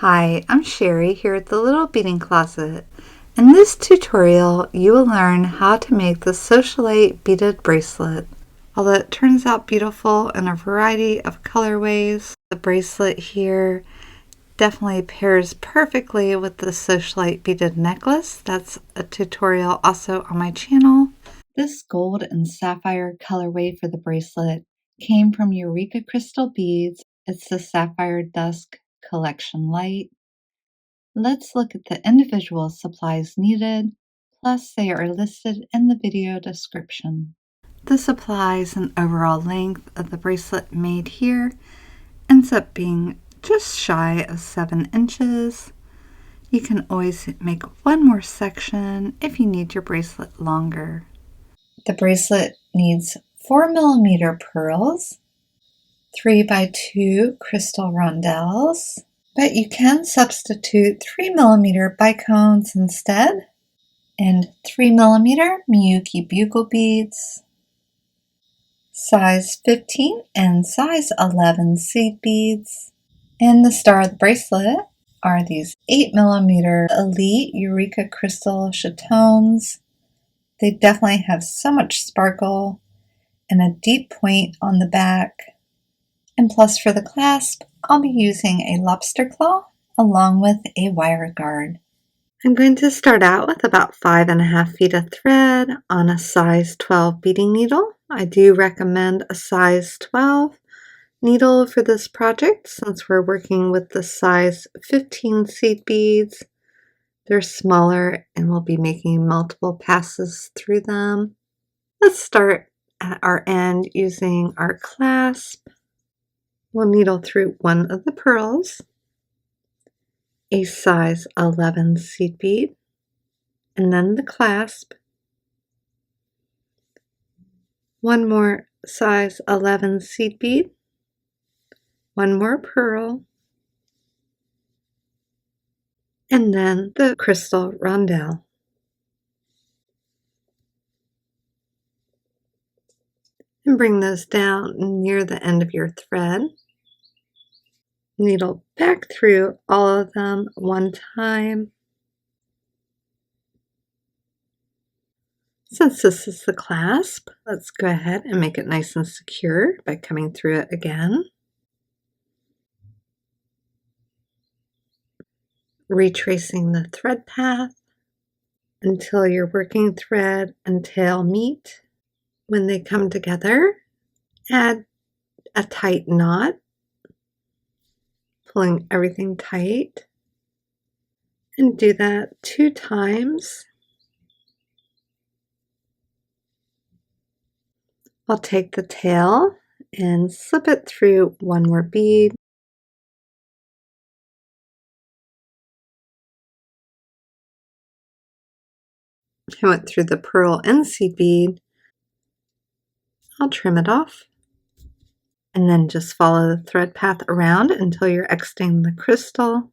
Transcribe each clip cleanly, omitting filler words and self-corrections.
Hi, I'm Sherry here at the Little Beading Closet. In this tutorial, you will learn how to make the SociaLITE beaded bracelet. Although it turns out beautiful in a variety of colorways, the bracelet here definitely pairs perfectly with the SociaLITE beaded necklace. That's a tutorial also on my channel. This gold and sapphire colorway for the bracelet came from Eureka Crystal Beads. It's the Sapphire Dusk Collection Light. Let's look at the individual supplies needed, plus they are listed in the video description. The supplies and overall length of the bracelet made here ends up being just shy of 7 inches. You can always make one more section if you need your bracelet longer. The bracelet needs 4mm pearls, 3x2 crystal rondells, but you can substitute 3mm bicones instead, and 3mm Miyuki bugle beads, size 15 and size 11 seed beads, and the star of the bracelet are these 8mm Elite Eureka Crystal Chatons. They definitely have so much sparkle and a deep point on the back. And plus for the clasp, I'll be using a lobster claw along with a wire guard. I'm going to start out with about 5.5 feet of thread on a size 12 beading needle. I do recommend a size 12 needle for this project since we're working with the size 15 seed beads. They're smaller and we'll be making multiple passes through them. Let's start at our end using our clasp. We'll needle through one of the pearls, a size 11 seed bead, and then the clasp, one more size 11 seed bead, one more pearl, and then the crystal rondelle. And bring those down near the end of your thread. Needle back through all of them one time. Since this is the clasp, let's go ahead and make it nice and secure by coming through it again. Retracing the thread path until your working thread and tail meet. When they come together, add a tight knot, pulling everything tight, and do that 2 times. I'll take the tail and slip it through one more bead. I went through the pearl and seed bead. I'll trim it off and then just follow the thread path around until you're exiting the crystal.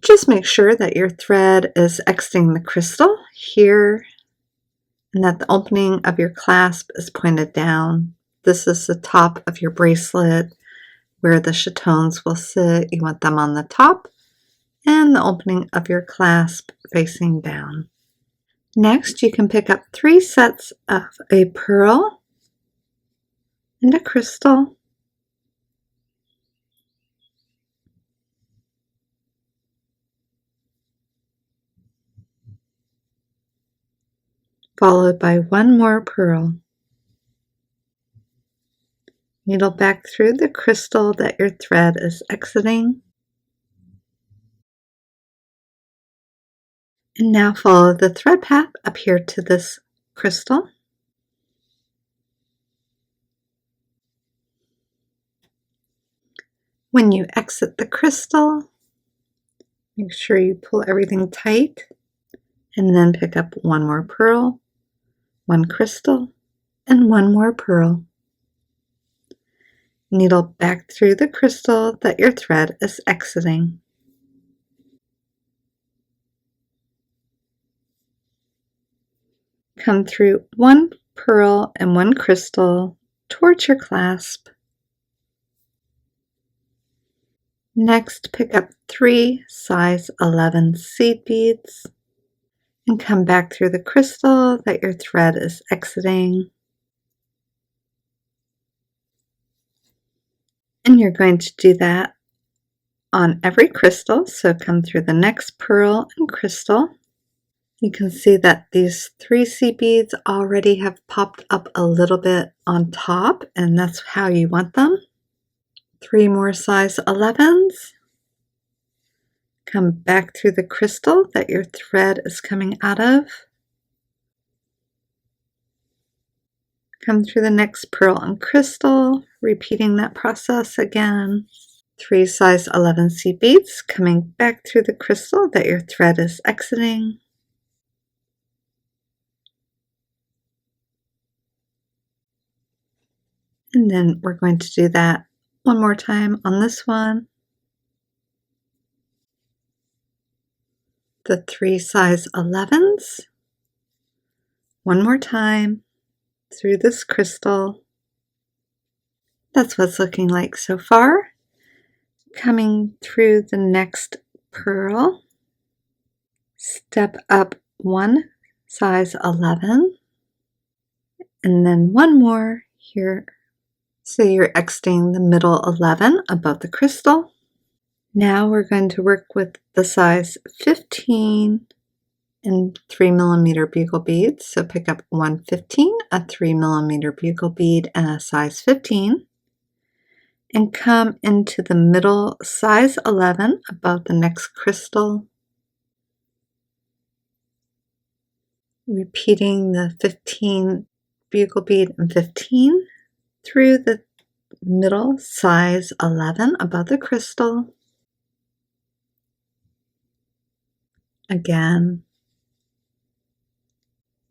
Just make sure that your thread is exiting the crystal here and that the opening of your clasp is pointed down. This is the top of your bracelet where the chatons will sit. You want them on the top and the opening of your clasp facing down. Next, you can pick up 3 sets of a pearl and a crystal, followed by 1 more pearl. Needle back through the crystal that your thread is exiting. And now follow the thread path up here to this crystal. When you exit the crystal, make sure you pull everything tight and then pick up 1 more pearl, 1 crystal, and 1 more pearl. Needle back through the crystal that your thread is exiting. Come through one pearl and one crystal towards your clasp. Next, pick up 3 size 11 seed beads and come back through the crystal that your thread is exiting. And you're going to do that on every crystal, so come through the next pearl and crystal. You can see that these 3 seed beads already have popped up a little bit on top, and that's how you want them. 3 more size 11s. Come back through the crystal that your thread is coming out of. Come through the next pearl and crystal, repeating that process again. 3 size 11 seed beads coming back through the crystal that your thread is exiting. And then we're going to do that one more time on this one. The 3 size 11s. One more time through this crystal. That's what it's looking like so far. Coming through the next pearl, step up 1 size 11, and then one more here. So you're exiting the middle 11 above the crystal. Now we're going to work with the size 15 and 3mm bugle beads. So pick up 115, a 3mm bugle bead, and a size 15. And come into the middle size 11 above the next crystal, repeating the 15 bugle bead and 15 through the middle size 11 above the crystal. Again,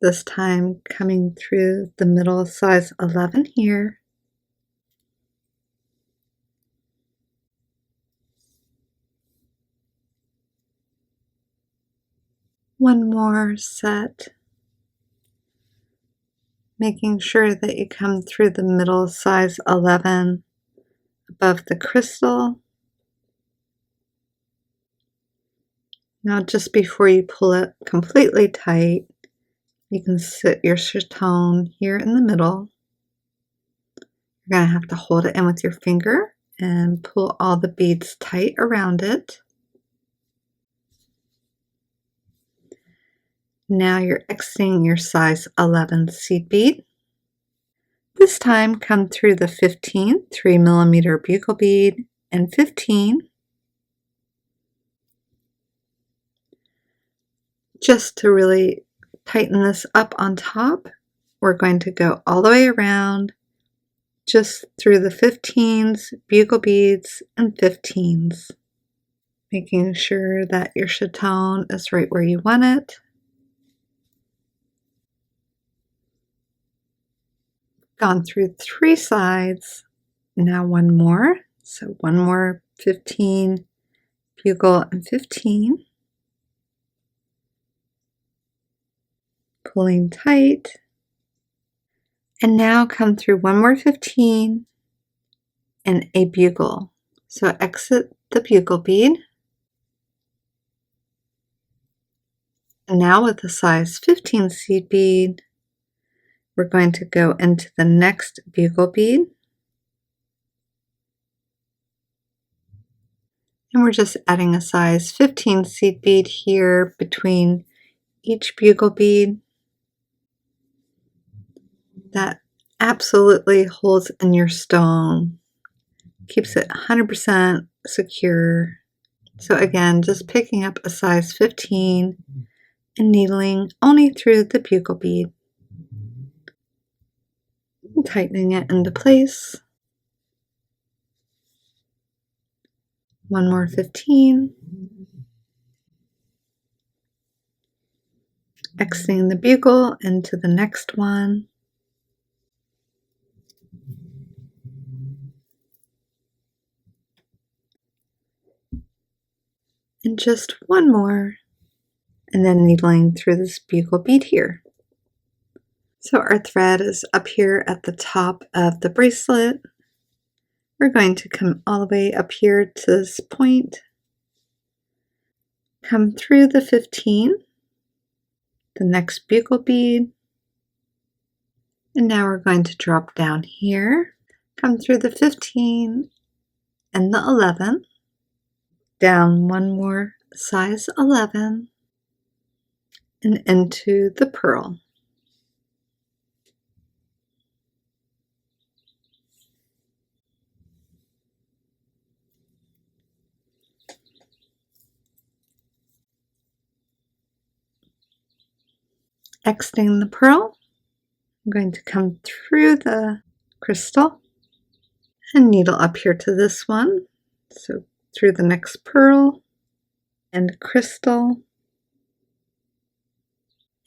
this time coming through the middle size 11 here. One more set, making sure that you come through the middle size 11 above the crystal. Now just before you pull it completely tight, you can sit your chaton here in the middle. You're going to have to hold it in with your finger and pull all the beads tight around it. Now you're exiting your size 11 seed bead. This time come through the 15 3mm bugle bead and 15. Just to really tighten this up on top, we're going to go all the way around, just through the 15s, bugle beads, and 15s. Making sure that your chaton is right where you want it. Gone through 3 sides, now one more. So one more 15, bugle, and 15. Pulling tight. And now come through one more 15 and a bugle. So exit the bugle bead. And now with the size 15 seed bead, we're going to go into the next bugle bead. And we're just adding a size 15 seed bead here between each bugle bead. That absolutely holds in your stone, keeps it 100% secure. So again, just picking up a size 15 and needling only through the bugle bead. And tightening it into place. One more 15. Exiting the bugle into the next one. and just one more, and then needling through this bugle bead here. So our thread is up here at the top of the bracelet. We're going to come all the way up here to this point, come through the 15, the next bugle bead, and now we're going to drop down here, come through the 15 and the 11, down one more size 11, and into the pearl. Exiting the pearl, I'm going to come through the crystal and needle up here to this one. So through the next pearl and crystal,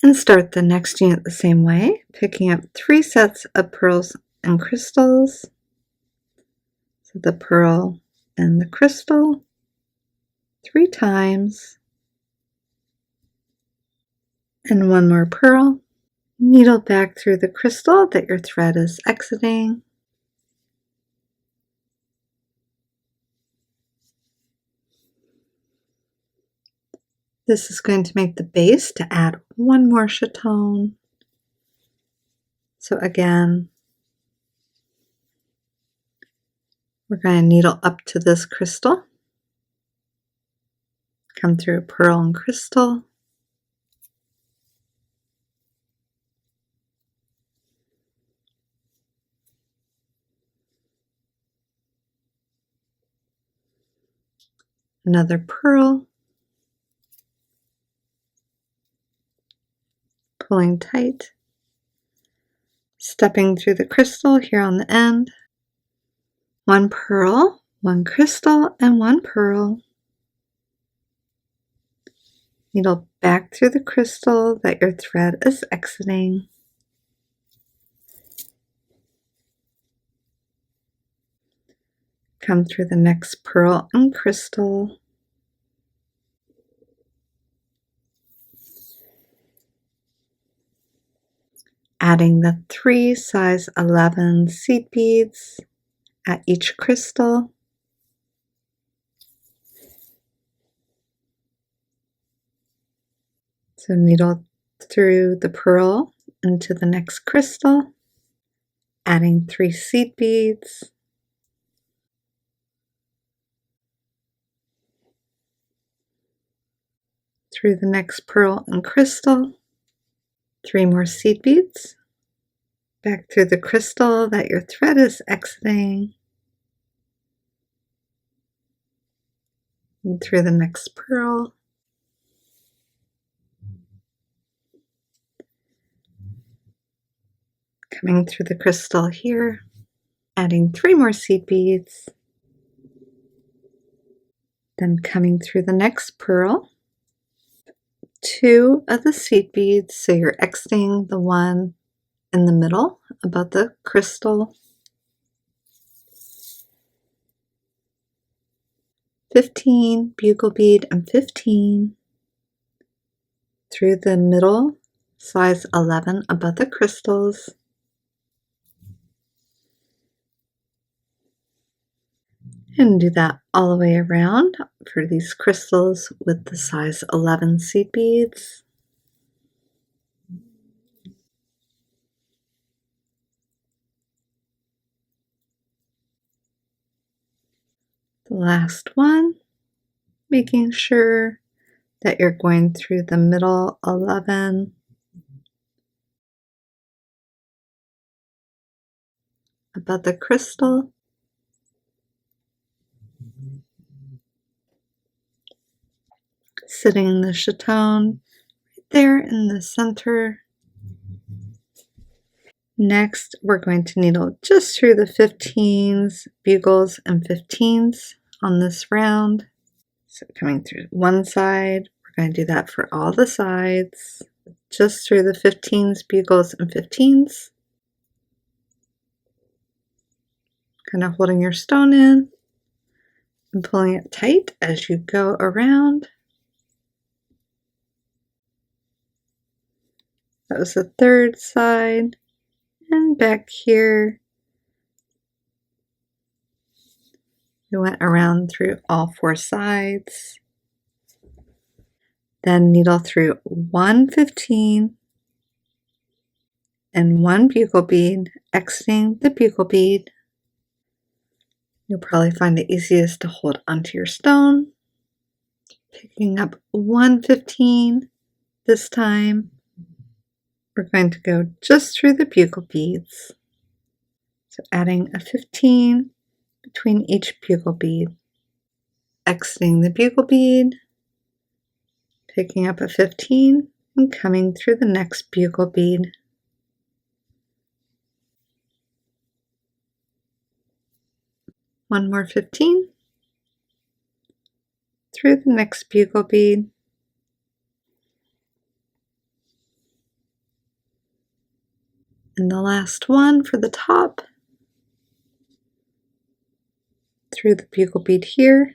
and start the next unit the same way, picking up 3 sets of pearls and crystals. So the pearl and the crystal 3 times, and one more pearl. Needle back through the crystal that your thread is exiting. This is going to make the base to add one more chaton. So again, we're going to needle up to this crystal, come through pearl and crystal, another pearl, pulling tight, stepping through the crystal here on the end, one pearl, one crystal, and one pearl. Needle back through the crystal that your thread is exiting. Come through the next pearl and crystal. Adding the 3 size 11 seed beads at each crystal. So needle through the pearl into the next crystal, adding 3 seed beads. Through the next pearl and crystal, 3 more seed beads. Back through the crystal that your thread is exiting. And through the next pearl. Coming through the crystal here, adding 3 more seed beads. Then coming through the next pearl, 2 of the seed beads, so you're exiting the one in the middle above the crystal. 15 bugle bead and 15 through the middle size 11 above the crystals. And do that all the way around for these crystals with the size 11 seed beads. The last one, making sure that you're going through the middle 11 above the crystal. Sitting the chaton right there in the center. Next, we're going to needle just through the 15s, bugles, and 15s on this round. So coming through one side, we're going to do that for all the sides, just through the 15s, bugles, and 15s. Kind of holding your stone in, and pulling it tight as you go around. That was the third side, and back here we went around through all 4 sides. Then needle through 115 and 1 bugle bead, exiting the bugle bead. You'll probably find it easiest to hold onto your stone, picking up 115 this time. We're going to go just through the bugle beads. So adding a 15 between each bugle bead, exiting the bugle bead, picking up a 15 and coming through the next bugle bead. One more 15 through the next bugle bead. And the last one for the top, through the bugle bead here.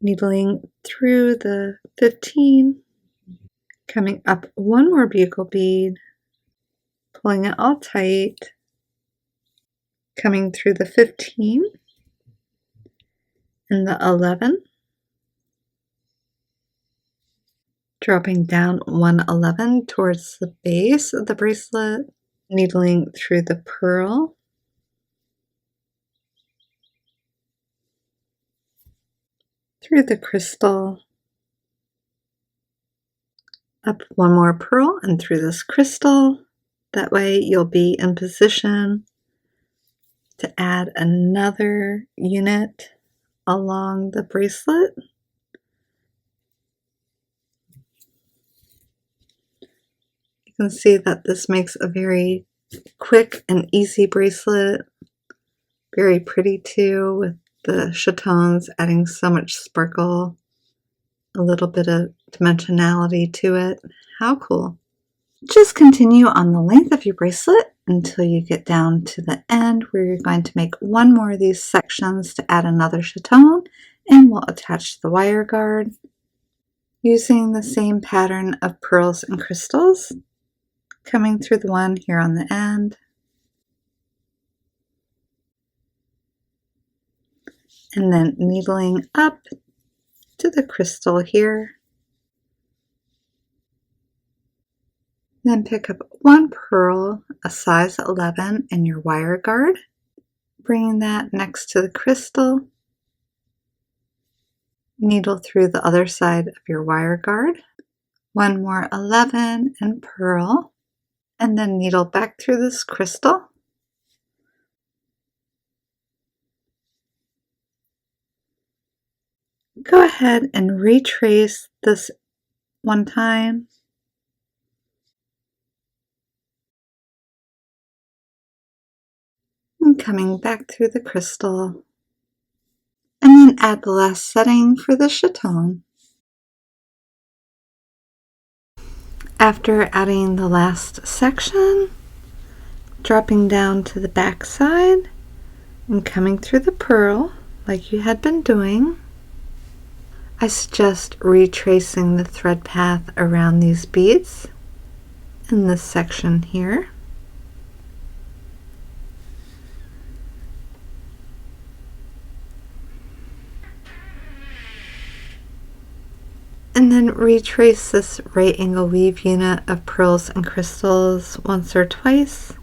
Needling through the 15, coming up 1 more bugle bead, pulling it all tight, coming through the 15 and the 11, dropping down 111 towards the base of the bracelet, needling through the pearl, through the crystal, up 1 more pearl and through this crystal. That way you'll be in position to add another unit along the bracelet. You can see that this makes a very quick and easy bracelet. Very pretty too, with the Chatons adding so much sparkle, a little bit of dimensionality to it. How cool. Just continue on the length of your bracelet until you get down to the end where you're going to make 1 more of these sections to add another chaton, and we'll attach the wire guard using the same pattern of pearls and crystals, coming through the one here on the end, and then needling up to the crystal here. Then pick up 1 pearl, a size 11, in your wire guard, bringing that next to the crystal. Needle through the other side of your wire guard, 1 more 11 and pearl, and then needle back through this crystal. Go ahead and retrace this 1 time. And coming back through the crystal. And then add the last setting for the chaton. After adding the last section, dropping down to the back side and coming through the pearl like you had been doing, I suggest retracing the thread path around these beads in this section here. And then retrace this right angle weave unit of pearls and crystals once or twice.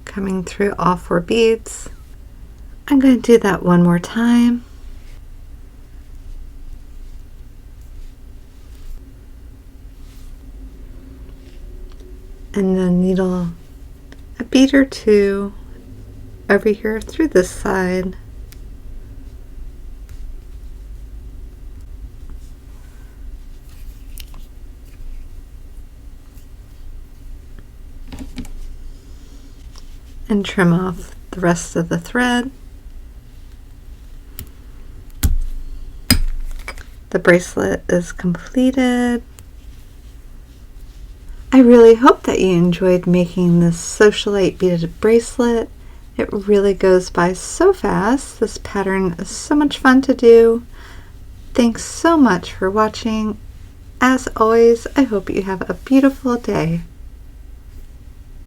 Coming through all 4 beads. I'm going to do that 1 more time. And then needle a bead or 2 over here through this side. And and trim off the rest of the thread. The bracelet is completed. I really hope that you enjoyed making this SociaLITE beaded bracelet. It really goes by so fast. This pattern is so much fun to do. Thanks so much for watching. As always, I hope you have a beautiful day.